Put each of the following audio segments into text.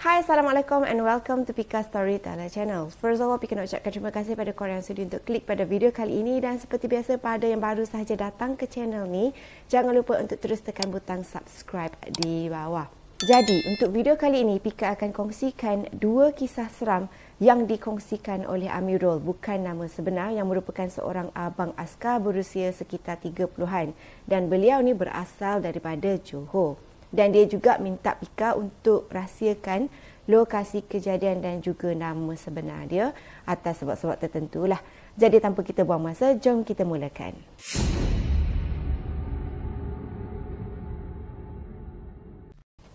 Hai, Assalamualaikum and welcome to Pika Storyteller Channel. First of all, Pika nak ucapkan terima kasih pada korang yang sudi untuk klik pada video kali ini. Dan seperti biasa, pada yang baru sahaja datang ke channel ni, jangan lupa untuk terus tekan butang subscribe di bawah. Jadi, untuk video kali ini, Pika akan kongsikan dua kisah seram yang dikongsikan oleh Amirul, bukan nama sebenar, yang merupakan seorang abang askar berusia sekitar 30-an. Dan beliau ni berasal daripada Johor. Dan dia juga minta Pika untuk rahsiakan lokasi kejadian dan juga nama sebenar dia atas sebab-sebab tertentu lah. Jadi tanpa kita buang masa, jom kita mulakan.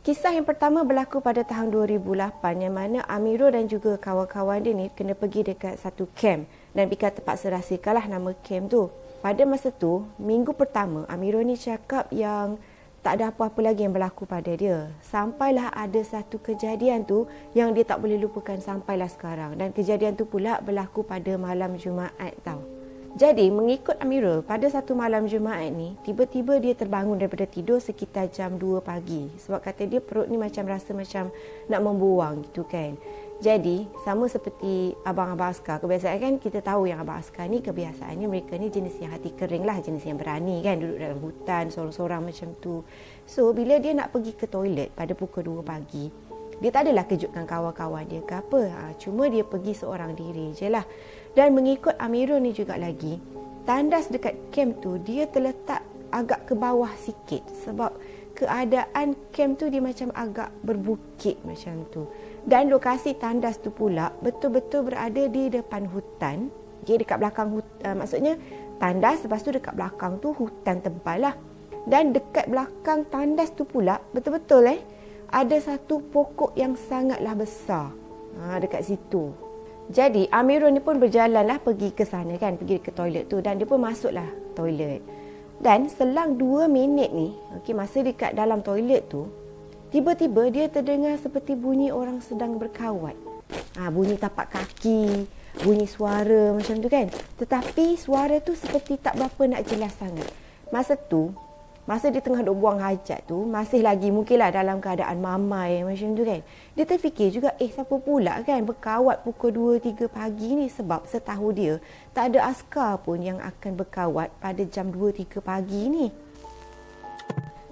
Kisah yang pertama berlaku pada tahun 2008 yang mana Amirul dan juga kawan-kawan dia ni kena pergi dekat satu camp. Dan Pika terpaksa rahsiakanlah nama camp tu. Pada masa tu, minggu pertama, Amirul ni cakap yang tak ada apa-apa lagi yang berlaku pada dia. Sampailah ada satu kejadian tu yang dia tak boleh lupakan sampailah sekarang. Dan kejadian tu pula berlaku pada malam Jumaat tau. Jadi mengikut Amirul, pada satu malam Jumaat ni, tiba-tiba dia terbangun daripada tidur sekitar jam 2 pagi. Sebab kata dia perut ni macam rasa macam nak membuang gitu kan. Jadi, sama seperti abang-abang askar, kebiasaan kan kita tahu yang abang askar ni kebiasaannya mereka ni jenis yang hati kering lah, jenis yang berani kan, duduk dalam hutan, sorang-sorang macam tu. So, bila dia nak pergi ke toilet pada pukul 2 pagi, dia tak adalah kejutkan kawan-kawan dia ke apa. Cuma dia pergi seorang diri je lah. Dan mengikut Amirul ni juga lagi, tandas dekat camp tu dia terletak agak ke bawah sikit. Sebab keadaan camp tu dia macam agak berbukit macam tu. Dan lokasi tandas tu pula betul-betul berada di depan hutan. Okay, dekat belakang maksudnya tandas, lepas tu dekat belakang tu hutan tebal lah. Dan dekat belakang tandas tu pula betul-betul ada satu pokok yang sangatlah besar dekat situ. Jadi Amirul ni pun berjalanlah pergi ke sana kan, pergi ke toilet tu. Dan dia pun masuklah toilet. Dan selang 2 minit ni, masa dekat dalam toilet tu, tiba-tiba dia terdengar seperti bunyi orang sedang berkawat. Bunyi tapak kaki, bunyi suara macam tu kan. Tetapi suara tu seperti tak berapa nak jelas sangat. Masa dia tengah duk buang hajat tu, masih lagi mungkinlah dalam keadaan mamai macam tu kan. Dia terfikir juga, siapa pula kan berkawat pukul 2-3 pagi ni, sebab setahu dia tak ada askar pun yang akan berkawat pada jam 2-3 pagi ni.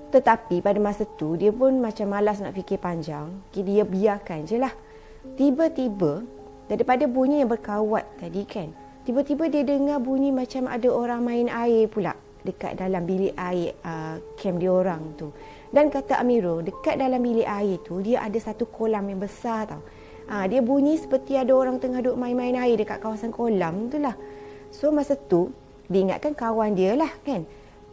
Tetapi pada masa tu, dia pun macam malas nak fikir panjang. Dia biarkan je lah. Tiba-tiba, daripada bunyi yang berkawat tadi kan, tiba-tiba dia dengar bunyi macam ada orang main air pula dekat dalam bilik air camp dia orang tu. Dan kata Amirul, dekat dalam bilik air tu, dia ada satu kolam yang besar tau. Dia bunyi seperti ada orang tengah duk main-main air dekat kawasan kolam tu lah. So masa tu, dia ingatkan kawan dia lah kan.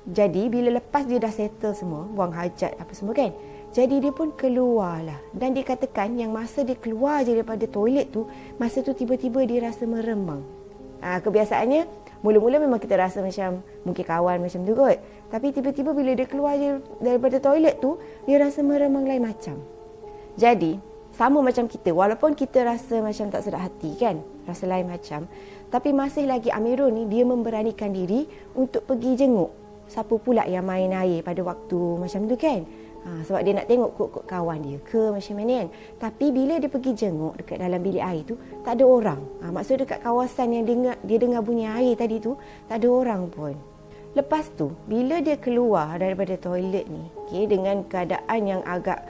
Jadi bila lepas dia dah settle semua, buang hajat apa semua kan, jadi dia pun keluar lah. Dan dia katakan yang masa dia keluar je daripada toilet tu, masa tu tiba-tiba dia rasa meremang. Kebiasaannya mula-mula memang kita rasa macam mungkin kawan macam tu kot. Tapi tiba-tiba bila dia keluar je daripada toilet tu, dia rasa meremang lain macam. Jadi sama macam kita, walaupun kita rasa macam tak sedap hati kan, rasa lain macam, tapi masih lagi Amirul ni dia memberanikan diri untuk pergi jenguk siapa pula yang main air pada waktu macam tu kan. Sebab dia nak tengok kok kawan dia ke macam mana kan. Tapi bila dia pergi jenguk dekat dalam bilik air tu, tak ada orang. Maksud dekat kawasan yang dia dengar bunyi air tadi tu, tak ada orang pun. Lepas tu, bila dia keluar daripada toilet ni, dengan keadaan yang agak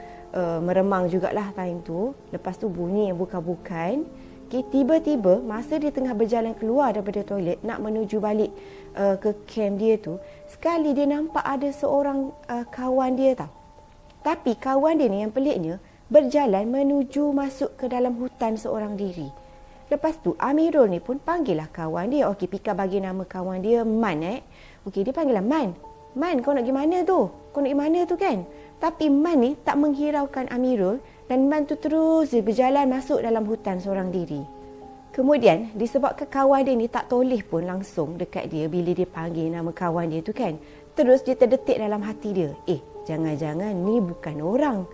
meremang jugalah time tu. Lepas tu bunyi yang bukan-bukan. Tiba-tiba masa dia tengah berjalan keluar daripada toilet nak menuju balik ke camp dia tu, sekali dia nampak ada seorang kawan dia tau. Tapi kawan dia ni yang peliknya berjalan menuju masuk ke dalam hutan seorang diri. Lepas tu Amirul ni pun panggil lah kawan dia. Pika bagi nama kawan dia Man dia panggil lah Man, kau nak pergi mana tu? Kau nak pergi mana tu kan? Tapi Man ni tak menghiraukan Amirul. Dan Man tu terus berjalan masuk dalam hutan seorang diri. Kemudian disebabkan kawan dia ni tak toleh pun langsung dekat dia bila dia panggil nama kawan dia tu kan. Terus dia terdetik dalam hati dia, jangan-jangan ni bukan orang.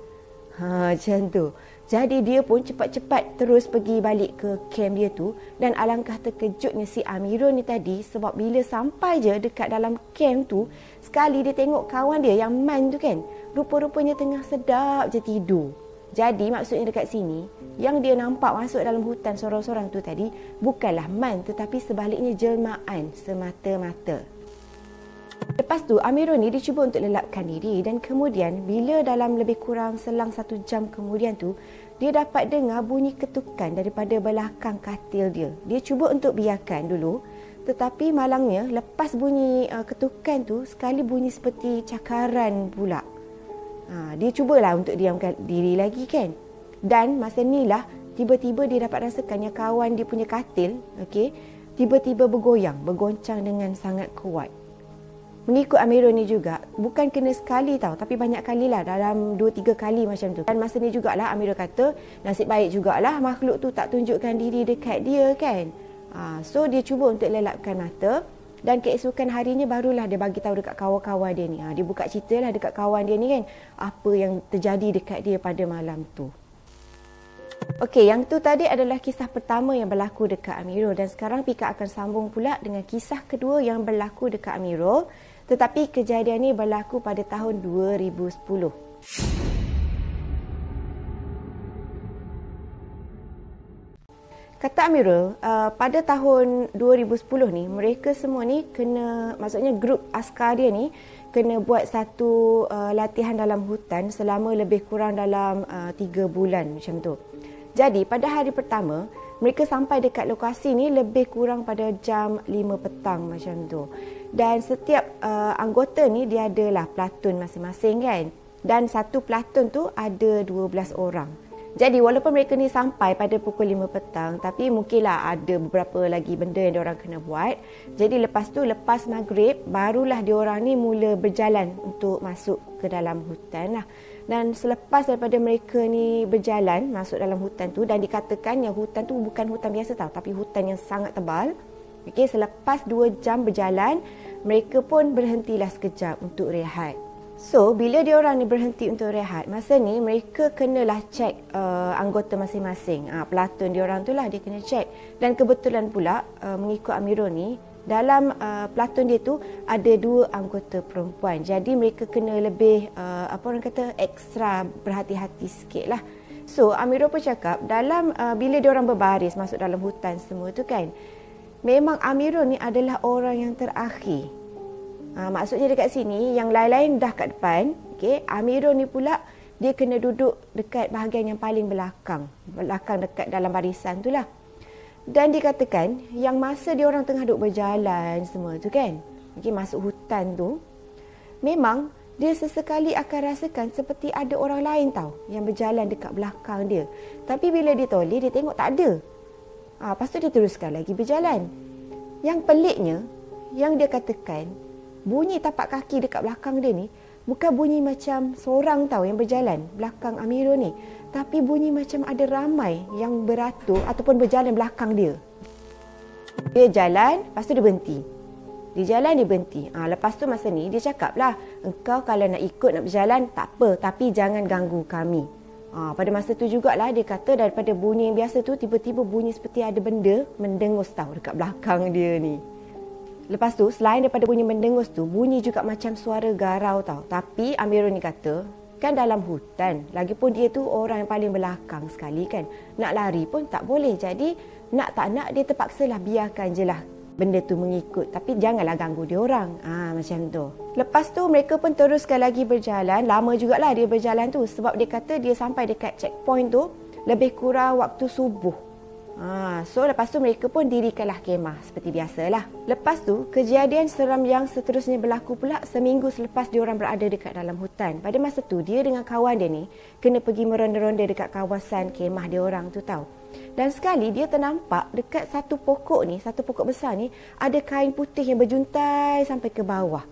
Macam tu. Jadi dia pun cepat-cepat terus pergi balik ke camp dia tu. Dan alangkah terkejutnya si Amirul ni tadi, sebab bila sampai je dekat dalam camp tu, sekali dia tengok kawan dia yang Man tu kan, rupa-rupanya tengah sedap je tidur. Jadi maksudnya dekat sini, yang dia nampak masuk dalam hutan sorang-sorang tu tadi bukanlah man, tetapi sebaliknya jelmaan semata-mata. Lepas tu Amirul ni dia cuba untuk lelapkan diri, dan kemudian bila dalam lebih kurang selang 1 jam kemudian tu, dia dapat dengar bunyi ketukan daripada belakang katil dia. Dia cuba untuk biarkan dulu, tetapi malangnya lepas bunyi ketukan tu, sekali bunyi seperti cakaran pula. Dia cubalah untuk diamkan diri lagi kan. Dan masa ni lah tiba-tiba dia dapat rasakan yang kawan dia punya katil, okey, tiba-tiba bergoyang, bergoncang dengan sangat kuat. Mengikut Amirul ni juga, bukan kena sekali tau, tapi banyak kali lah, dalam 2-3 kali macam tu. Dan masa ni jugalah Amirul kata, nasib baik jugalah makhluk tu tak tunjukkan diri dekat dia kan. So dia cuba untuk lelapkan mata, dan keesokan harinya barulah dia bagi tahu dekat kawan-kawan dia ni. Dia buka ceritalah dekat kawan dia ni kan, apa yang terjadi dekat dia pada malam tu. Okey, yang tu tadi adalah kisah pertama yang berlaku dekat Amirul, dan sekarang Pika akan sambung pula dengan kisah kedua yang berlaku dekat Amirul, tetapi kejadian ni berlaku pada tahun 2010. Kata Amirul, pada tahun 2010 ni, mereka semua ni kena, maksudnya grup askar dia ni kena buat satu latihan dalam hutan selama lebih kurang dalam 3 bulan macam tu. Jadi pada hari pertama, mereka sampai dekat lokasi ni lebih kurang pada jam 5 petang macam tu. Dan setiap anggota ni dia adalah platoon masing-masing kan. Dan satu platoon tu ada 12 orang. Jadi walaupun mereka ni sampai pada pukul 5 petang, tapi mungkinlah ada beberapa lagi benda yang diorang kena buat. Jadi lepas tu, lepas maghrib, barulah diorang ni mula berjalan untuk masuk ke dalam hutan lah. Dan selepas daripada mereka ni berjalan masuk dalam hutan tu, dan dikatakan yang hutan tu bukan hutan biasa tau, tapi hutan yang sangat tebal. Okey, selepas 2 jam berjalan, mereka pun berhentilah sekejap untuk rehat. So, bila diorang ni berhenti untuk rehat, masa ni mereka kenalah cek anggota masing-masing. Platoon diorang tu lah dia kena cek. Dan kebetulan pula, mengikut Amirul ni, dalam platoon dia tu ada 2 anggota perempuan. Jadi mereka kena lebih, apa orang kata, ekstra berhati-hati sikit lah. So, Amirul pun cakap, dalam bila diorang berbaris masuk dalam hutan semua tu kan, memang Amirul ni adalah orang yang terakhir. Maksudnya dekat sini, yang lain-lain dah kat depan, okay, Amirul ni pula dia kena duduk dekat bahagian yang paling belakang dekat dalam barisan tu lah. Dan dikatakan yang masa dia orang tengah duduk berjalan semua tu kan, okay, masuk hutan tu, memang dia sesekali akan rasakan seperti ada orang lain tau yang berjalan dekat belakang dia. Tapi bila dia toleh, dia tengok tak ada. Lepas tu dia teruskan lagi berjalan. Yang peliknya, yang dia katakan, bunyi tapak kaki dekat belakang dia ni bukan bunyi macam seorang tau yang berjalan belakang Amirul ni, tapi bunyi macam ada ramai yang beratur ataupun berjalan belakang dia. Dia jalan, lepas tu dia berhenti. Dia jalan, dia berhenti. Lepas tu masa ni dia cakap lah, engkau kalau nak ikut nak berjalan tak apa, tapi jangan ganggu kami. Pada masa tu jugalah dia kata daripada bunyi yang biasa tu, tiba-tiba bunyi seperti ada benda mendengus tau dekat belakang dia ni. Lepas tu, selain daripada bunyi mendengus tu, bunyi juga macam suara garau tau. Tapi Amirul ni kata, kan dalam hutan, lagipun dia tu orang yang paling belakang sekali kan. Nak lari pun tak boleh. Jadi, nak tak nak dia terpaksalah biarkan je lah benda tu mengikut. Tapi janganlah ganggu dia orang. Macam tu. Lepas tu, mereka pun teruskan lagi berjalan. Lama jugalah dia berjalan tu. Sebab dia kata dia sampai dekat checkpoint tu lebih kurang waktu subuh. So lepas tu mereka pun dirikanlah kemah seperti biasalah. Lepas tu kejadian seram yang seterusnya berlaku pula seminggu selepas diorang berada dekat dalam hutan. Pada masa tu dia dengan kawan dia ni kena pergi meronda-ronda dekat kawasan kemah diorang tu tau. Dan sekali dia ternampak dekat satu pokok ni, satu pokok besar ni, ada kain putih yang berjuntai sampai ke bawah.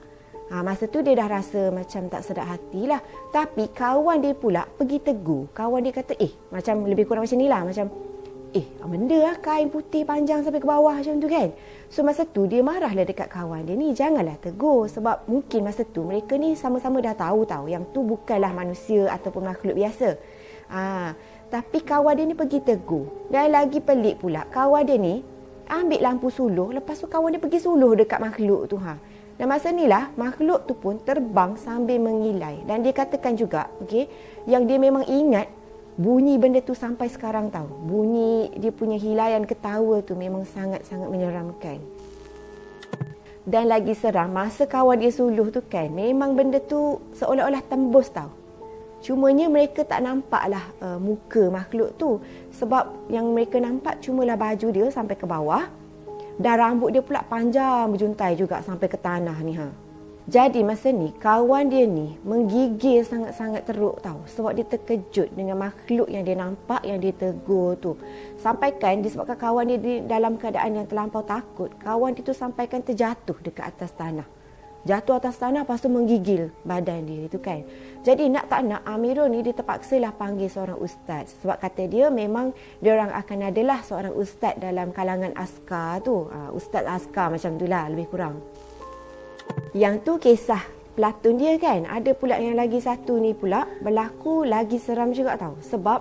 Masa tu dia dah rasa macam tak sedap hatilah. Tapi kawan dia pula pergi tegur. Kawan dia kata, macam lebih kurang macam ni lah, macam benda lah kain putih panjang sampai ke bawah macam tu kan. So masa tu dia marahlah dekat kawan dia ni, janganlah tegur. Sebab mungkin masa tu mereka ni sama-sama dah tahu yang tu bukanlah manusia ataupun makhluk biasa. Tapi kawan dia ni pergi tegur. Dan lagi pelik pula, kawan dia ni ambil lampu suluh, lepas tu kawan dia pergi suluh dekat makhluk tu. Dan masa ni lah makhluk tu pun terbang sambil mengilai. Dan dia katakan juga, yang dia memang ingat bunyi benda tu sampai sekarang tahu. Bunyi dia punya hilaian ketawa tu memang sangat-sangat menyeramkan. Dan lagi seram, masa kawan dia suluh tu kan, memang benda tu seolah-olah tembus tahu. Cumanya mereka tak nampak lah muka makhluk tu. Sebab yang mereka nampak cumalah baju dia sampai ke bawah. Dan rambut dia pula panjang berjuntai juga sampai ke tanah ni. Jadi masa ni, kawan dia ni menggigil sangat-sangat teruk tahu. Sebab dia terkejut dengan makhluk yang dia nampak, yang dia tegur tu. Sampaikan disebabkan kawan dia dalam keadaan yang terlampau takut, kawan dia tu sampaikan terjatuh dekat atas tanah. Jatuh atas tanah, lepas tu menggigil badan dia itu kan. Jadi nak tak nak, Amirul ni dia terpaksalah panggil seorang ustaz. Sebab kata dia memang diorang akan adalah seorang ustaz dalam kalangan askar tu. Ustaz askar macam tu lah lebih kurang. Yang tu kisah pelantun dia kan. Ada pula yang lagi satu ni pula berlaku lagi seram juga tahu. Sebab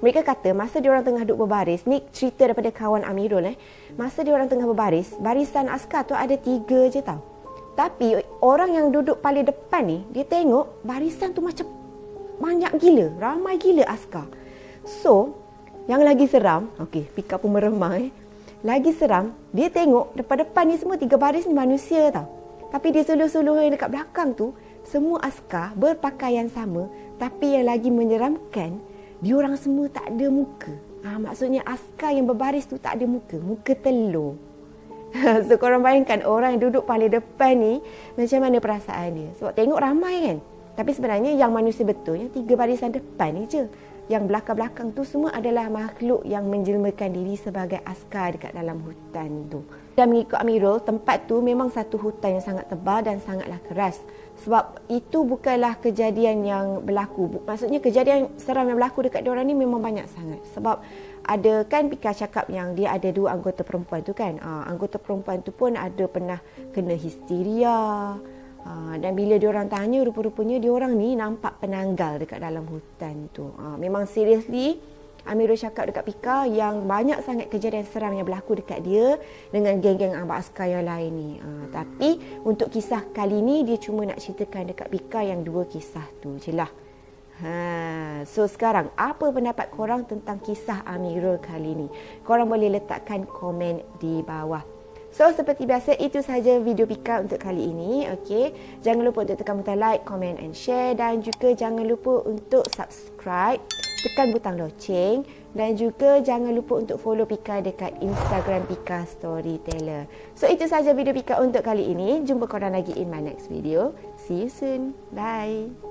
mereka kata masa diorang tengah duduk berbaris, ni cerita daripada kawan Amirul masa diorang tengah berbaris, barisan askar tu ada 3 je tahu. Tapi orang yang duduk paling depan ni, dia tengok barisan tu macam banyak gila, ramai gila askar. So, yang lagi seram, okey, Pika pun meremang Lagi seram, dia tengok depan-depan ni semua 3 baris ni manusia tau. Tapi di suluh-suluh yang dekat belakang tu, semua askar berpakaian sama. Tapi yang lagi menyeramkan, diorang semua tak ada muka. Maksudnya askar yang berbaris tu tak ada muka. Muka telur. So korang bayangkan orang yang duduk paling depan ni, macam mana perasaan dia. Sebab tengok ramai kan. Tapi sebenarnya yang manusia betul, yang 3 barisan depan ni je. Yang belakang-belakang tu semua adalah makhluk yang menjelmakan diri sebagai askar dekat dalam hutan tu. Dan mengikut Amirul, tempat tu memang satu hutan yang sangat tebal dan sangatlah keras. Sebab itu bukanlah kejadian yang berlaku. Maksudnya kejadian seram yang berlaku dekat diorang ni memang banyak sangat. Sebab ada kan Pika cakap yang dia ada 2 anggota perempuan tu kan. Anggota perempuan tu pun ada pernah kena histeria. Dan bila diorang tanya, rupa-rupanya diorang ni nampak penanggal dekat dalam hutan tu. Memang seriously, Amirul cakap dekat Pika yang banyak sangat kejadian seram yang berlaku dekat dia dengan geng-geng abang askar yang lain ni. Tapi untuk kisah kali ni, dia cuma nak ceritakan dekat Pika yang 2 kisah tu je lah. So sekarang, apa pendapat korang tentang kisah Amirul kali ni? Korang boleh letakkan komen di bawah. So seperti biasa, itu sahaja video Pika untuk kali ini. Okay, jangan lupa untuk tekan butang like, comment and share. Dan juga jangan lupa untuk subscribe, tekan butang loceng. Dan juga jangan lupa untuk follow Pika dekat Instagram Pika Storyteller. So itu sahaja video Pika untuk kali ini. Jumpa korang lagi in my next video. See you soon. Bye.